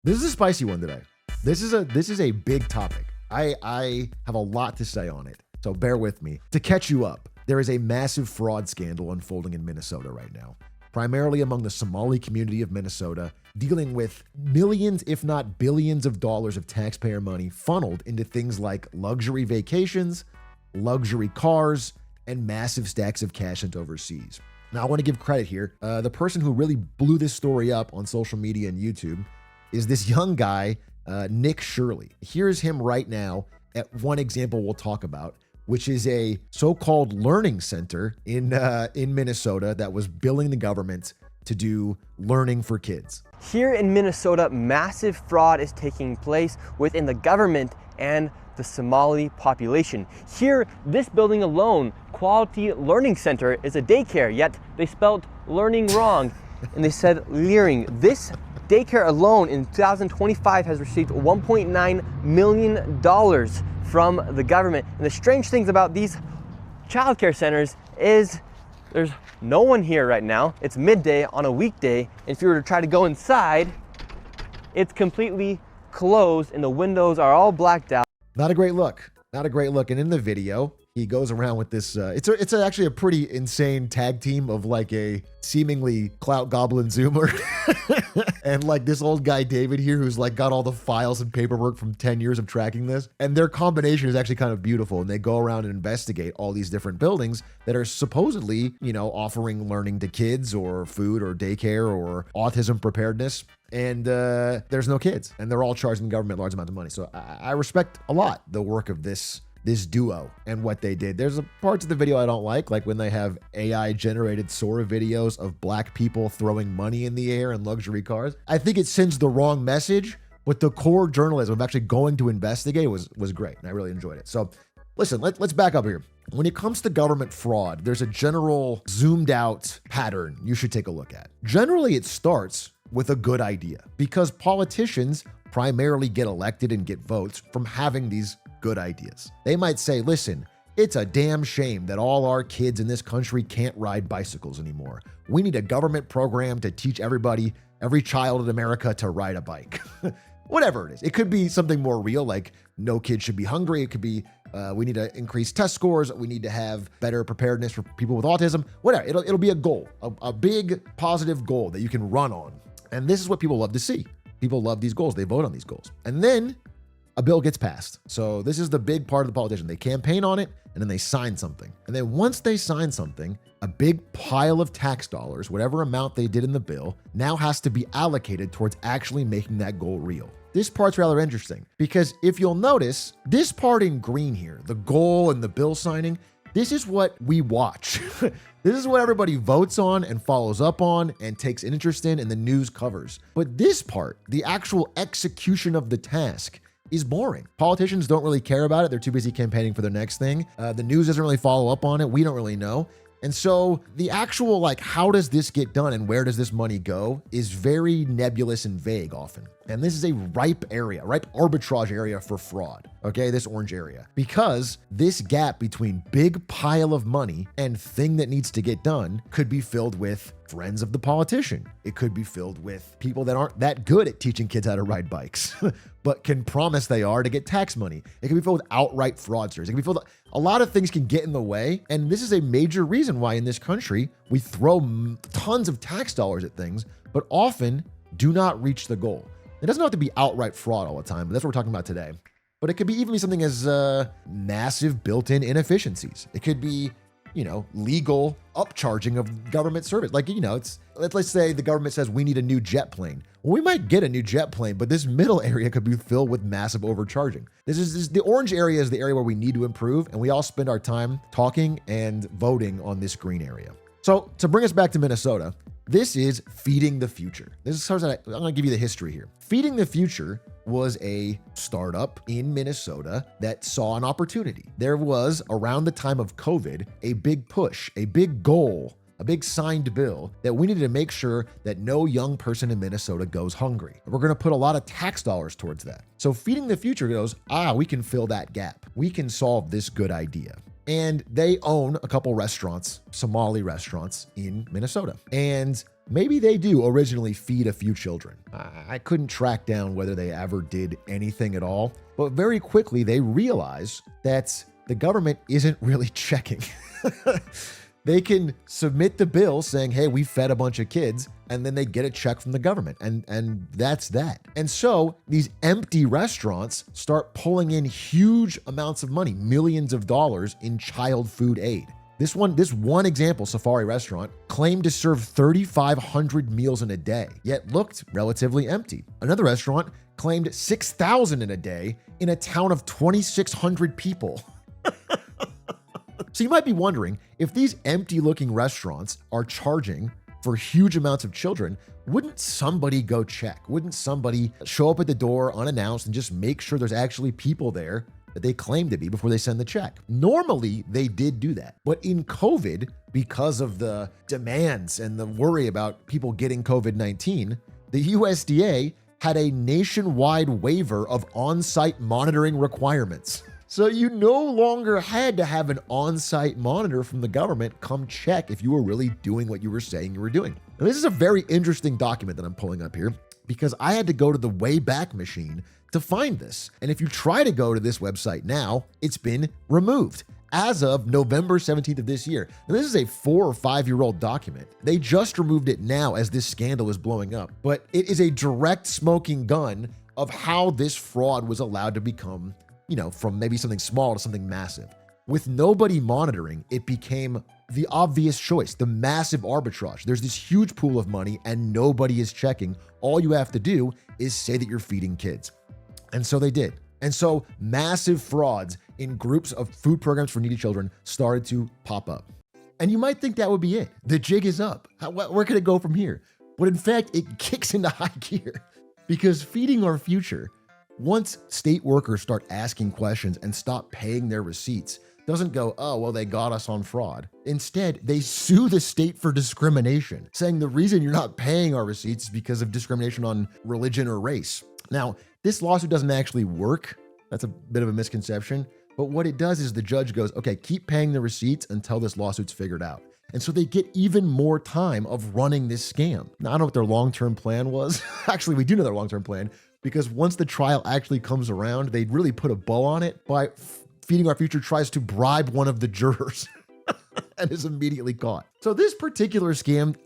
This is a spicy one today. This is a big topic. I have a lot to say on it, so bear with me. To catch you up, there is a massive fraud scandal unfolding in Minnesota right now, primarily among the Somali community of Minnesota, dealing with millions, if not billions of dollars of taxpayer money funneled into things like luxury vacations, luxury cars, and massive stacks of cash sent overseas. Now, I want to give credit here. The person who really blew this story up on social media and YouTube is this young guy, Nick Shirley. Here's him right now at one example we'll talk about, which is a so-called learning center in Minnesota that was billing the government to do learning for kids. Here in Minnesota, massive fraud is taking place within the government and the Somali population. Here, this building alone, Quality Learning Center, is a daycare, yet they spelled learning wrong and they said leering. This daycare alone in 2025 has received $1.9 million from the government. And the strange things about these childcare centers is there's no one here right now. It's midday on a weekday. And if you were to try to go inside, it's completely closed and the windows are all blacked out. Not a great look. Not a great look. And in the video, he goes around with this. It's actually a pretty insane tag team of like a seemingly clout goblin Zoomer and like this old guy David here who's like got all the files and paperwork from 10 years of tracking this. And their combination is actually kind of beautiful. And they go around and investigate all these different buildings that are supposedly, offering learning to kids or food or daycare or autism preparedness. And there's no kids, and they're all charging the government large amounts of money. So I respect a lot the work of this duo and what they did. There's parts of the video I don't like when they have AI generated Sora videos of black people throwing money in the air in luxury cars. I think it sends the wrong message, but the core journalism of actually going to investigate was great, and I really enjoyed it. So listen, let's back up here. When it comes to government fraud, there's a general zoomed out pattern you should take a look at. Generally, it starts with a good idea because politicians primarily get elected and get votes from having these good ideas. They might say, listen, it's a damn shame that all our kids in this country can't ride bicycles anymore. We need a government program to teach everybody, every child in America to ride a bike. Whatever it is. It could be something more real, like no kid should be hungry. It could be we need to increase test scores. We need to have better preparedness for people with autism. Whatever. It'll be a goal, a big positive goal that you can run on. And this is what people love to see. People love these goals. They vote on these goals. And then a bill gets passed. So this is the big part of the politician. They campaign on it and then they sign something. And then once they sign something, a big pile of tax dollars, whatever amount they did in the bill, now has to be allocated towards actually making that goal real. This part's rather interesting because if you'll notice, this part in green here, the goal and the bill signing, this is what we watch. This is what everybody votes on and follows up on and takes interest in and the news covers. But this part, the actual execution of the task, is boring. Politicians don't really care about it. They're too busy campaigning for their next thing. The news doesn't really follow up on it. We don't really know. And so the actual, how does this get done and where does this money go is very nebulous and vague often. And this is a ripe arbitrage area for fraud, okay, this orange area. Because this gap between big pile of money and thing that needs to get done could be filled with friends of the politician. It could be filled with people that aren't that good at teaching kids how to ride bikes, but can promise they are to get tax money. It can be filled with outright fraudsters. It can be filled with a lot of things can get in the way. And this is a major reason why in this country, we throw tons of tax dollars at things, but often do not reach the goal. It doesn't have to be outright fraud all the time, but that's what we're talking about today. But it could be even be something as massive built-in inefficiencies. It could be, legal upcharging of government service. Let's say the government says we need a new jet plane. Well, we might get a new jet plane, but this middle area could be filled with massive overcharging. The orange area is the area where we need to improve, and we all spend our time talking and voting on this green area. So to bring us back to Minnesota, this is Feeding the Future. I'm going to give you the history here. Feeding the Future was a startup in Minnesota that saw an opportunity. There was, around the time of COVID, a big push, a big goal, a big signed bill that we needed to make sure that no young person in Minnesota goes hungry. We're going to put a lot of tax dollars towards that. So Feeding the Future goes, we can fill that gap. We can solve this good idea. And they own a couple restaurants, Somali restaurants in Minnesota. And maybe they do originally feed a few children. I couldn't track down whether they ever did anything at all, but very quickly they realize that the government isn't really checking. They can submit the bill saying, hey, we fed a bunch of kids, and then they get a check from the government, and that's that. And so these empty restaurants start pulling in huge amounts of money, millions of dollars in child food aid. This one example, Safari Restaurant, claimed to serve 3,500 meals in a day, yet looked relatively empty. Another restaurant claimed 6,000 in a day in a town of 2,600 people. So you might be wondering, if these empty-looking restaurants are charging for huge amounts of children, wouldn't somebody go check? Wouldn't somebody show up at the door unannounced and just make sure there's actually people there that they claim to be before they send the check? Normally, they did do that. But in COVID, because of the demands and the worry about people getting COVID-19, the USDA had a nationwide waiver of on-site monitoring requirements. So you no longer had to have an on-site monitor from the government come check if you were really doing what you were saying you were doing. Now, this is a very interesting document that I'm pulling up here because I had to go to the Wayback Machine to find this. And if you try to go to this website now, it's been removed as of November 17th of this year. Now, this is a 4 or 5 year old document. They just removed it now as this scandal is blowing up, but it is a direct smoking gun of how this fraud was allowed to become, from maybe something small to something massive. With nobody monitoring, it became the obvious choice, the massive arbitrage. There's this huge pool of money and nobody is checking. All you have to do is say that you're feeding kids. And so they did. And so massive frauds in groups of food programs for needy children started to pop up. And you might think that would be it. The jig is up. Where can it go from here? But in fact, it kicks into high gear because feeding our future, once state workers start asking questions and stop paying their receipts, doesn't go, oh, well, they got us on fraud. Instead, they sue the state for discrimination, saying the reason you're not paying our receipts is because of discrimination on religion or race. Now, this lawsuit doesn't actually work. That's a bit of a misconception. But what it does is the judge goes, okay, keep paying the receipts until this lawsuit's figured out. And so they get even more time of running this scam. Now, I don't know what their long-term plan was. Actually, we do know their long-term plan, because once the trial actually comes around, they really put a bow on it by Feeding Our Future tries to bribe one of the jurors and is immediately caught. So this particular scam,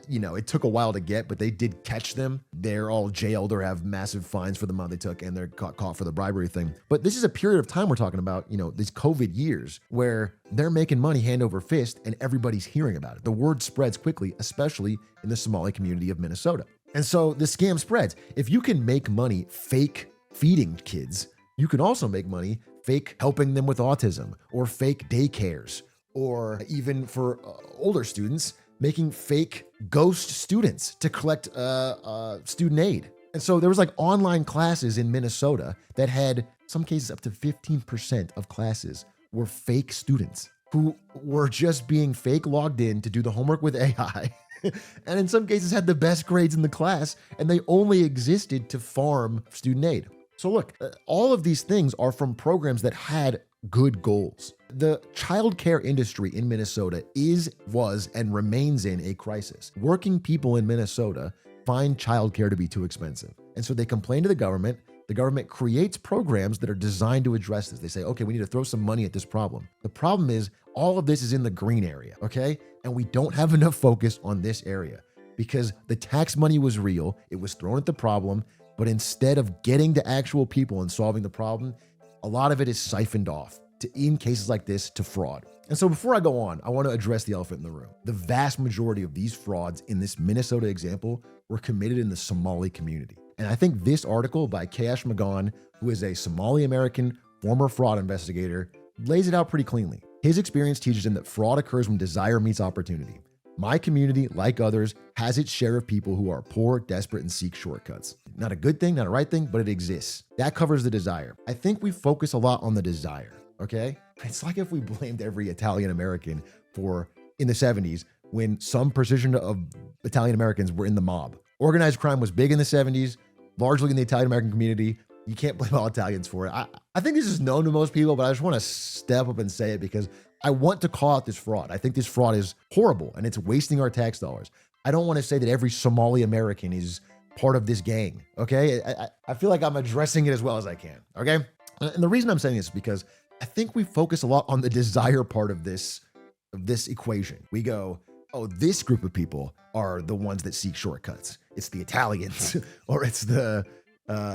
it took a while to get, but they did catch them. They're all jailed or have massive fines for the amount they took, and they're caught for the bribery thing. But this is a period of time we're talking about, these COVID years where they're making money hand over fist and everybody's hearing about it. The word spreads quickly, especially in the Somali community of Minnesota. And so the scam spreads. If you can make money fake feeding kids, you can also make money fake helping them with autism or fake daycares, or even for older students, making fake ghost students to collect student aid. And so there was online classes in Minnesota that had some cases up to 15% of classes were fake students who were just being fake logged in to do the homework with AI. And in some cases had the best grades in the class, and they only existed to farm student aid. So look, all of these things are from programs that had good goals. The childcare industry in Minnesota was, and remains in a crisis. Working people in Minnesota find childcare to be too expensive. And so they complain to the government. The government creates programs that are designed to address this. They say, okay, we need to throw some money at this problem. The problem is all of this is in the green area, okay? And we don't have enough focus on this area because the tax money was real. It was thrown at the problem, but instead of getting to actual people and solving the problem, a lot of it is siphoned off in cases like this to fraud. And so before I go on, I want to address the elephant in the room. The vast majority of these frauds in this Minnesota example were committed in the Somali community. And I think this article by Kayash Magan, who is a Somali-American former fraud investigator, lays it out pretty cleanly. His experience teaches him that fraud occurs when desire meets opportunity. My community, like others, has its share of people who are poor, desperate, and seek shortcuts. Not a good thing, not a right thing, but it exists. That covers the desire. I think we focus a lot on the desire, okay? It's like if we blamed every Italian American in the 70s, when some precision of Italian Americans were in the mob. Organized crime was big in the 70s, largely in the Italian American community. You can't blame all Italians for it. I think this is known to most people, but I just want to step up and say it because I want to call out this fraud. I think this fraud is horrible and it's wasting our tax dollars. I don't want to say that every Somali American is part of this gang, okay? I feel like I'm addressing it as well as I can, okay? And the reason I'm saying this is because I think we focus a lot on the desire part of this equation. We go, oh, this group of people are the ones that seek shortcuts. It's the Italians or it's the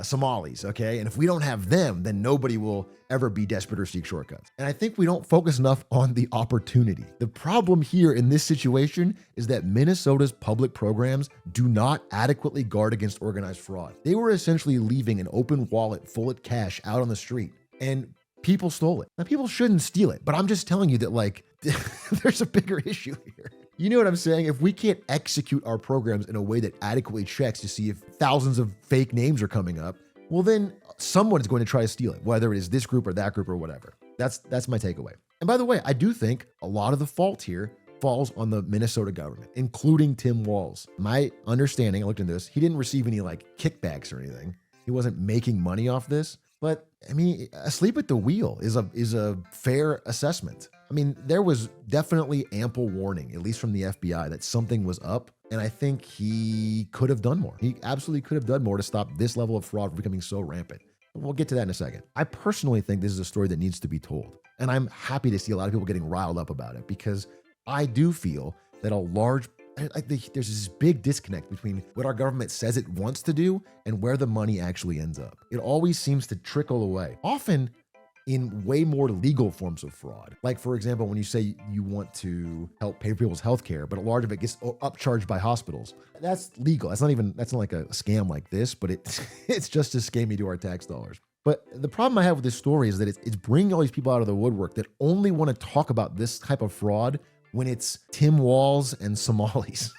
Somalis, okay? And if we don't have them, then nobody will ever be desperate or seek shortcuts. And I think we don't focus enough on the opportunity. The problem here in this situation is that Minnesota's public programs do not adequately guard against organized fraud. They were essentially leaving an open wallet full of cash out on the street, and people stole it. Now, people shouldn't steal it, but I'm just telling you that, like, there's a bigger issue here. You know what I'm saying? If we can't execute our programs in a way that adequately checks to see if thousands of fake names are coming up, well, then someone is going to try to steal it, whether it is this group or that group or whatever. That's my takeaway. And by the way, I do think a lot of the fault here falls on the Minnesota government, including Tim Walz. My understanding, I looked into this, he didn't receive any like kickbacks or anything. He wasn't making money off this. But I mean, asleep at the wheel is a fair assessment. I mean, there was definitely ample warning, at least from the FBI, that something was up. And I think he could have done more. He absolutely could have done more to stop this level of fraud from becoming so rampant. We'll get to that in a second. I personally think this is a story that needs to be told. And I'm happy to see a lot of people getting riled up about it, because I do feel that there's this big disconnect between what our government says it wants to do and where the money actually ends up. It always seems to trickle away, often in way more legal forms of fraud. Like, for example, when you say you want to help pay for people's healthcare, but a large of it gets upcharged by hospitals. That's legal. That's not like a scam like this, but it's just as scammy to our tax dollars. But the problem I have with this story is that it's bringing all these people out of the woodwork that only want to talk about this type of fraud when it's Tim Walz and Somalis.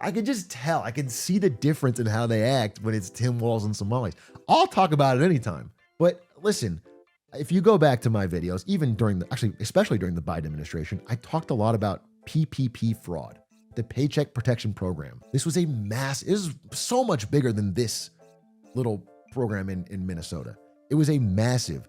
I can just tell. I can see the difference in how they act when it's Tim Walz and Somalis. I'll talk about it anytime. But listen, if you go back to my videos, even especially during the Biden administration, I talked a lot about PPP fraud, the Paycheck Protection Program. This was so much bigger than this little program in Minnesota. It was a massive,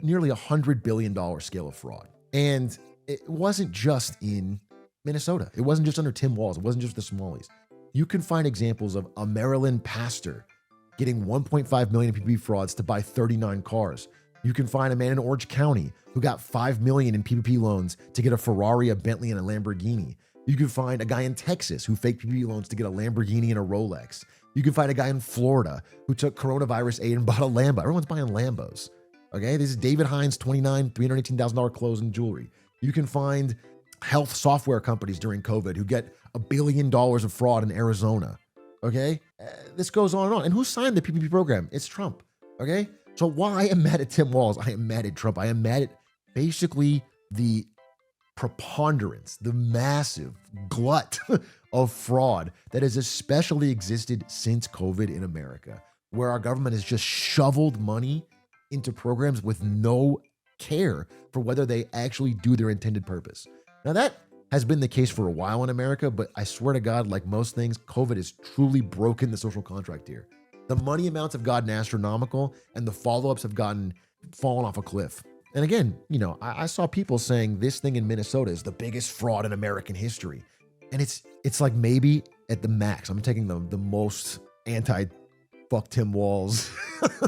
nearly $100 billion scale of fraud. And it wasn't just in Minnesota. It wasn't just under Tim Walz. It wasn't just the Somalis. You can find examples of a Maryland pastor getting $1.5 million in PPP frauds to buy 39 cars. You can find a man in Orange County who got $5 million in PPP loans to get a Ferrari, a Bentley, and a Lamborghini. You can find a guy in Texas who faked PPP loans to get a Lamborghini and a Rolex. You can find a guy in Florida who took coronavirus aid and bought a Lambo. Everyone's buying Lambos. Okay, this is David Hines, $318,000 clothes and jewelry. You can find health software companies during COVID who get $1 billion of fraud in Arizona. Okay, this goes on and on. And who signed the PPP program? It's Trump. Okay, so while I am mad at Tim Walz, I am mad at Trump. I am mad at basically the preponderance, the massive glut of fraud that has especially existed since COVID in America, where our government has just shoveled money into programs with no care for whether they actually do their intended purpose. Now, that has been the case for a while in America, but I swear to God, like most things, COVID has truly broken the social contract here. The money amounts have gotten astronomical, and the follow-ups have fallen off a cliff. And again, I saw people saying this thing in Minnesota is the biggest fraud in American history. And it's like maybe at the max. I'm taking the most anti-fuck Tim Walz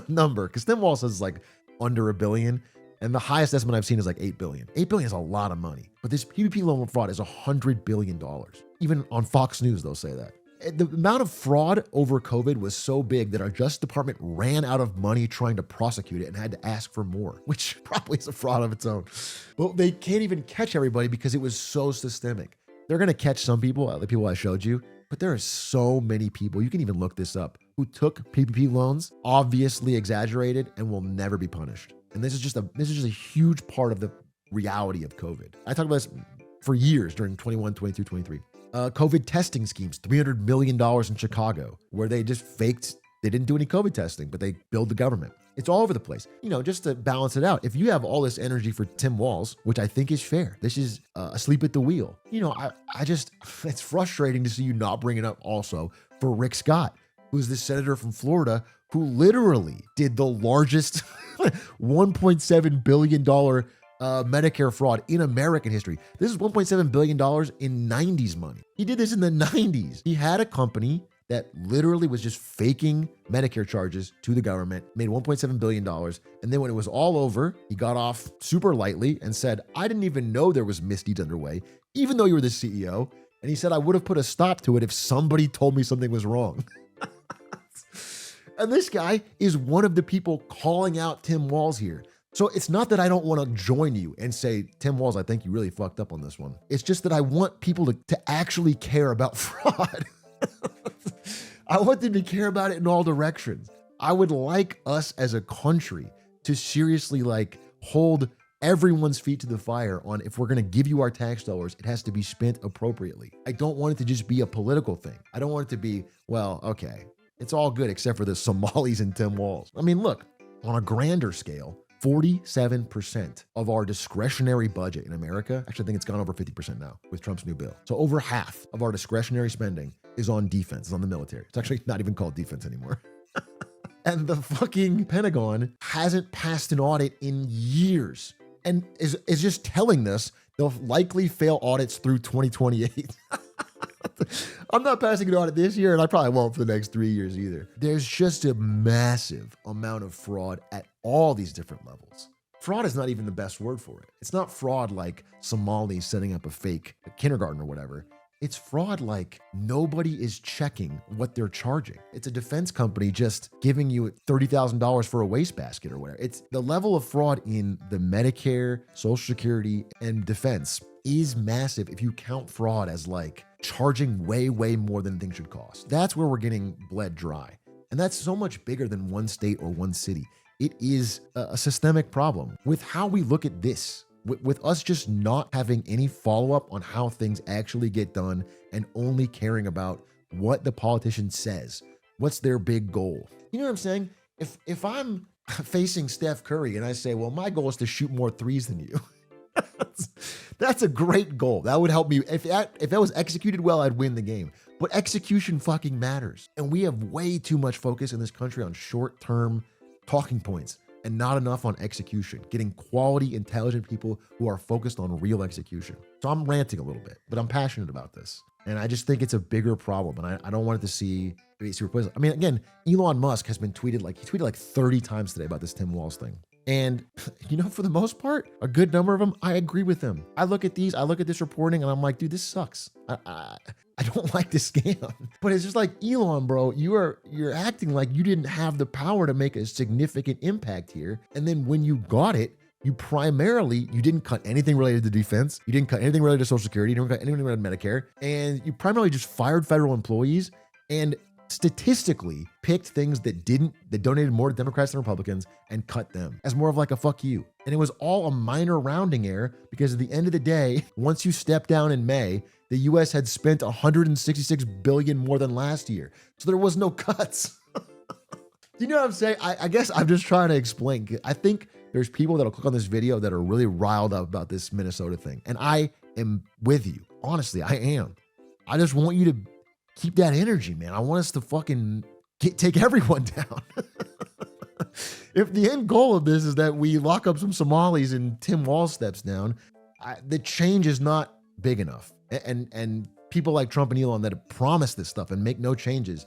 number, because Tim Walz says like under $1 billion. And the highest estimate I've seen is like $8 billion. $8 billion is a lot of money. But this PPP loan fraud is $100 billion. Even on Fox News, they'll say that. The amount of fraud over COVID was so big that our Justice Department ran out of money trying to prosecute it and had to ask for more, which probably is a fraud of its own. Well, they can't even catch everybody because it was so systemic. They're going to catch some people, the people I showed you, but there are so many people, you can even look this up, who took PPP loans, obviously exaggerated, and will never be punished. And this is just a huge part of the reality of COVID. I talked about this for years during 21, 22, 23. COVID testing schemes, $300 million in Chicago, where they just faked, they didn't do any COVID testing, but they billed the government. It's all over the place. Just to balance it out, if you have all this energy for Tim Walz, which I think is fair, this is asleep at the wheel. It's frustrating to see you not bring it up also for Rick Scott, who's the senator from Florida who literally did the largest $1.7 billion Medicare fraud in American history. This is $1.7 billion in 90s money. He did this in the 90s. He had a company that literally was just faking Medicare charges to the government, made $1.7 billion. And then when it was all over, he got off super lightly and said, I didn't even know there was misdeeds underway, even though you were the CEO. And he said, I would have put a stop to it if somebody told me something was wrong. And this guy is one of the people calling out Tim Walz here. So it's not that I don't want to join you and say, Tim Walz, I think you really fucked up on this one. It's just that I want people to actually care about fraud. I want them to care about it in all directions. I would like us as a country to seriously hold everyone's feet to the fire on, if we're going to give you our tax dollars, it has to be spent appropriately. I don't want it to just be a political thing. I don't want it to be, well, okay, it's all good except for the Somalis and Tim Walz. I mean, look, on a grander scale, 47% of our discretionary budget in America, actually I think it's gone over 50% now with Trump's new bill. So over half of our discretionary spending is on defense, is on the military. It's actually not even called defense anymore. And the fucking Pentagon hasn't passed an audit in years and is just telling us they'll likely fail audits through 2028. I'm not passing an audit this year, and I probably won't for the next 3 years either. There's just a massive amount of fraud at all these different levels. Fraud is not even the best word for it. It's not fraud like Somalis setting up a fake kindergarten or whatever. It's fraud like nobody is checking what they're charging. It's a defense company just giving you $30,000 for a wastebasket or whatever. It's the level of fraud in the Medicare, Social Security, and defense is massive if you count fraud as charging way, way more than things should cost. That's where we're getting bled dry. And that's so much bigger than one state or one city. It is a systemic problem with how we look at this. With us just not having any follow-up on how things actually get done and only caring about what the politician says. What's their big goal? You know what I'm saying? If I'm facing Steph Curry and I say, well, my goal is to shoot more threes than you. That's a great goal. That would help me. If that was executed well, I'd win the game. But execution fucking matters. And we have way too much focus in this country on short-term talking points and not enough on execution, getting quality, intelligent people who are focused on real execution. So I'm ranting a little bit, but I'm passionate about this. And I just think it's a bigger problem. And I don't want it to see replaced. I mean, again, Elon Musk has been tweeted he tweeted 30 times today about this Tim Walz thing. And, for the most part, a good number of them, I agree with them. I look at this reporting and I'm like, dude, this sucks. I don't like this scam. But it's just Elon, bro, you're acting like you didn't have the power to make a significant impact here. And then when you got it, you didn't cut anything related to defense. You didn't cut anything related to Social Security. You didn't cut anything related to Medicare. And you primarily just fired federal employees and statistically picked things that donated more to Democrats than Republicans and cut them as more of a fuck you. And it was all a minor rounding error because at the end of the day, once you step down in May, the US had spent $166 billion more than last year. So there was no cuts. You know what I'm saying? I guess I'm just trying to explain. I think there's people that'll click on this video that are really riled up about this Minnesota thing. And I am with you. Honestly, I am. I just want you to keep that energy, man. I want us to fucking take everyone down. If the end goal of this is that we lock up some Somalis and Tim Walz steps down, the change is not big enough. And people like Trump and Elon that have promised this stuff and make no changes,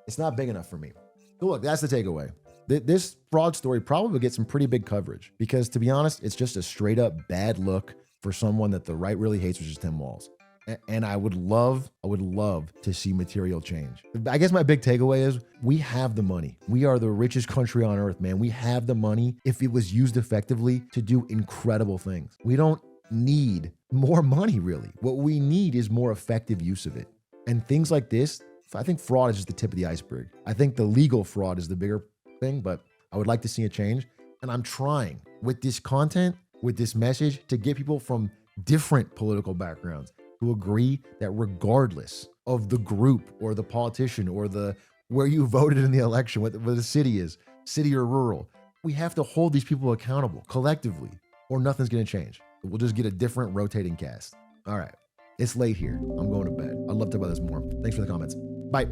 it's not big enough for me. So look, that's the takeaway. This fraud story probably will get some pretty big coverage because, to be honest, it's just a straight up bad look for someone that the right really hates, which is Tim Walz. And I would love to see material change. I guess my big takeaway is we have the money. We are the richest country on earth, man. We have the money, if it was used effectively, to do incredible things. We don't need more money, really. What we need is more effective use of it. And things like this, I think fraud is just the tip of the iceberg. I think the legal fraud is the bigger thing, but I would like to see a change. And I'm trying with this content, with this message, to get people from different political backgrounds to agree that regardless of the group or the politician or where you voted in the election, what the city is, city or rural, we have to hold these people accountable collectively or nothing's going to change. We'll just get a different rotating cast. All right. It's late here. I'm going to bed. I'd love to talk about this more. Thanks for the comments. Bye.